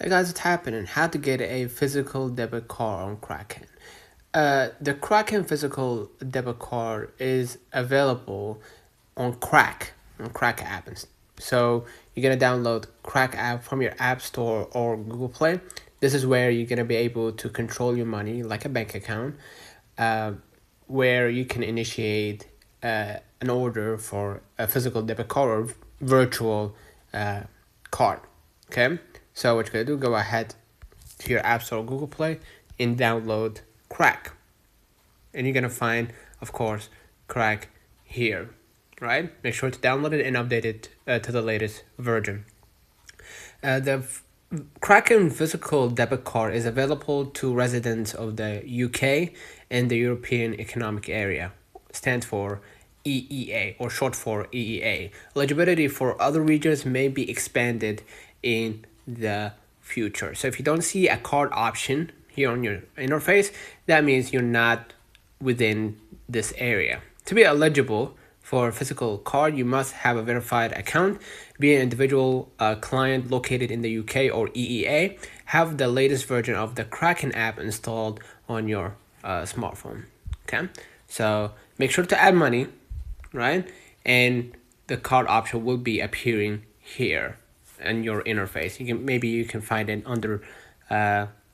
Hey guys, what's happening? How to get a physical debit card on Kraken. The Kraken physical debit card is available on Krak app. So you're gonna download Krak app from your App Store or Google Play. This is where you're gonna be able to control your money like a bank account, where you can initiate an order for a physical debit card or virtual card. Okay, so what you're gonna do, go ahead to your App Store or Google Play and download Krak. And you're gonna find, of course, Krak here, right? Make sure to download it and update it to the latest version. The Kraken physical debit card is available to residents of the UK and the European Economic Area. Stands for EEA, or short for EEA. Eligibility for other regions may be expanded in the future. So if you don't see a card option here on your interface, that means you're not within this area. To be eligible for a physical card, you must have a verified account, be an individual client located in the UK or EEA, have the latest version of the Kraken app installed on your smartphone. Okay, so make sure to add money, right? And the card option will be appearing here in your interface. You can find it under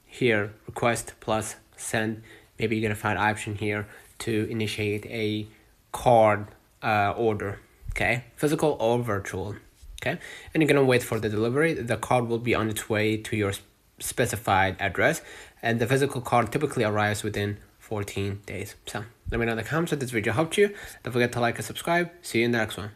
here, request plus send. Maybe you're gonna find an option here to initiate a card order. Okay, physical or virtual. Okay, and you're gonna wait for the delivery. The card will be on its way to your specified address, and the physical card typically arrives within 14 days. So let me know in the comments if this video helped you. Don't forget to like and subscribe. See you in the next one.